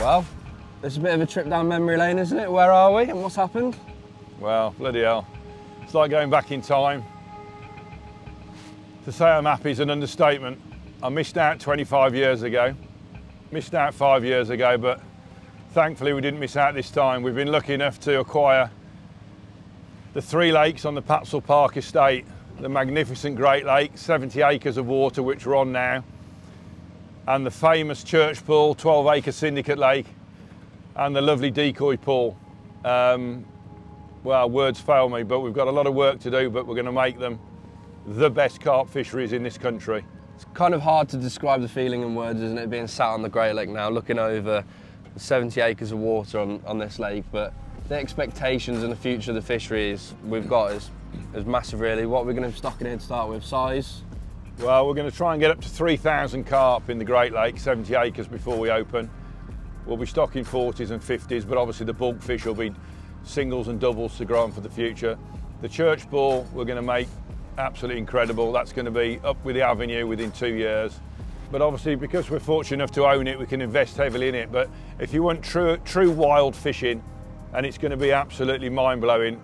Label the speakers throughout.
Speaker 1: Well, it's a bit of a trip down memory lane, isn't it? Where are we and what's happened?
Speaker 2: Well, bloody hell. It's like going back in time. To say I'm happy is an understatement. I missed out 25 years ago. Missed out 5 years ago, but thankfully we didn't miss out this time. We've been lucky enough to acquire the 3 lakes on the Patsall Park estate, the magnificent Great Lake, 70 acres of water, which we're on now, and the famous Church Pool, 12-acre Syndicate Lake, and the lovely Decoy Pool. Well, words fail me, but we've got a lot of work to do, but we're going to make them the best carp fisheries in this country.
Speaker 1: It's kind of hard to describe the feeling in words, isn't it, being sat on the Great Lake now, looking over 70 acres of water on this lake, but the expectations and the future of the fisheries we've got is massive, really. What we're going to be stocking here to start with, size?
Speaker 2: Well, we're going to try and get up to 3,000 carp in the Great Lake, 70 acres before we open. We'll be stocking 40s and 50s, but obviously the bulk fish will be singles and doubles to grow on for the future. The Church Pool we're going to make absolutely incredible. That's going to be up with the Avenue within 2 years. But obviously, because we're fortunate enough to own it, we can invest heavily in it. But if you want true wild fishing, and it's going to be absolutely mind-blowing,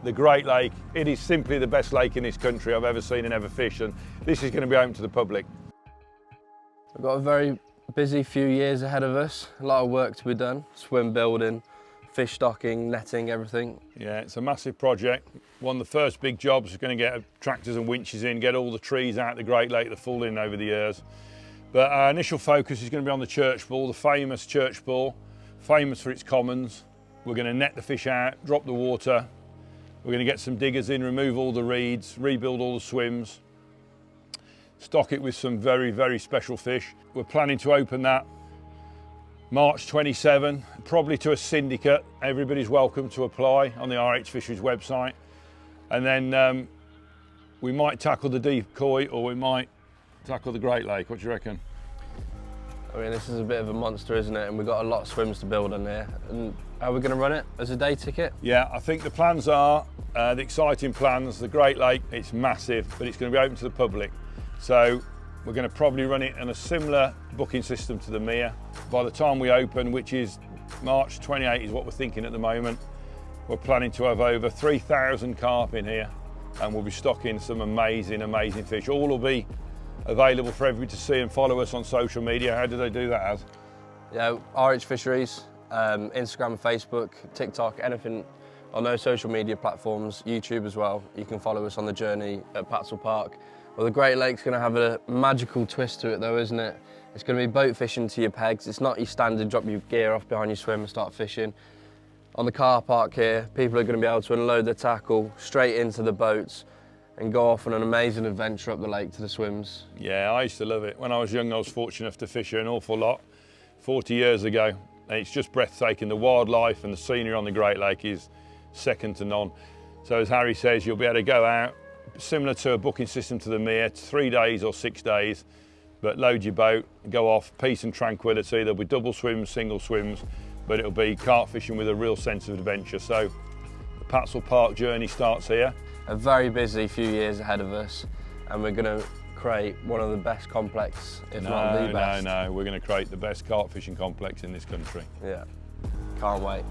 Speaker 2: the Great Lake, it is simply the best lake in this country I've ever seen and ever fished, and this is going to be open to the public.
Speaker 1: We've got a very busy few years ahead of us, a lot of work to be done, swim building, fish stocking, netting, everything.
Speaker 2: Yeah, it's a massive project. One of the first big jobs is going to get tractors and winches in, get all the trees out of the Great Lake that fall in over the years. But our initial focus is going to be on the Church Pool, the famous Church Pool, famous for its commons. We're going to net the fish out, drop the water. We're going to get some diggers in, remove all the reeds, rebuild all the swims, stock it with some very, very special fish. We're planning to open that March 27, probably to a syndicate. Everybody's welcome to apply on the RH Fisheries website. And then we might tackle the Decoy, or we might tackle the Great Lake. What do you reckon?
Speaker 1: I mean, this is a bit of a monster, isn't it? And we've got a lot of swims to build on here. And are we going to run it as a day ticket?
Speaker 2: Yeah, I think the plans are, the exciting plans, the Great Lake, it's massive, but it's going to be open to the public. So we're going to probably run it in a similar booking system to the Mere. By the time we open, which is March 28 is what we're thinking at the moment, we're planning to have over 3,000 carp in here, and we'll be stocking some amazing, amazing fish. All will be available for everybody to see and follow us on social media. How do they do that, Az?
Speaker 1: Yeah, RH Fisheries, Instagram, Facebook, TikTok, anything on those social media platforms, YouTube as well. You can follow us on the journey at Patsall Park. Well, the Great Lake's going to have a magical twist to it though, isn't it? It's going to be boat fishing to your pegs. It's not your standard drop your gear off behind your swim and start fishing. On the car park here, people are going to be able to unload their tackle straight into the boats and go off on an amazing adventure up the lake to the swims.
Speaker 2: Yeah, I used to love it. When I was young, I was fortunate enough to fish here an awful lot, 40 years ago. And it's just breathtaking. The wildlife and the scenery on the Great Lake is second to none. So as Harry says, you'll be able to go out, similar to a booking system to the Mere, 3 days or 6 days, but load your boat, go off, peace and tranquility. There'll be double swims, single swims, but it'll be carp fishing with a real sense of adventure. So the Patsall Park journey starts here.
Speaker 1: A very busy few years ahead of us, and we're going to create one of the best complex, if not the best.
Speaker 2: No, we're going to create the best carp fishing complex in this country.
Speaker 1: Yeah, can't wait.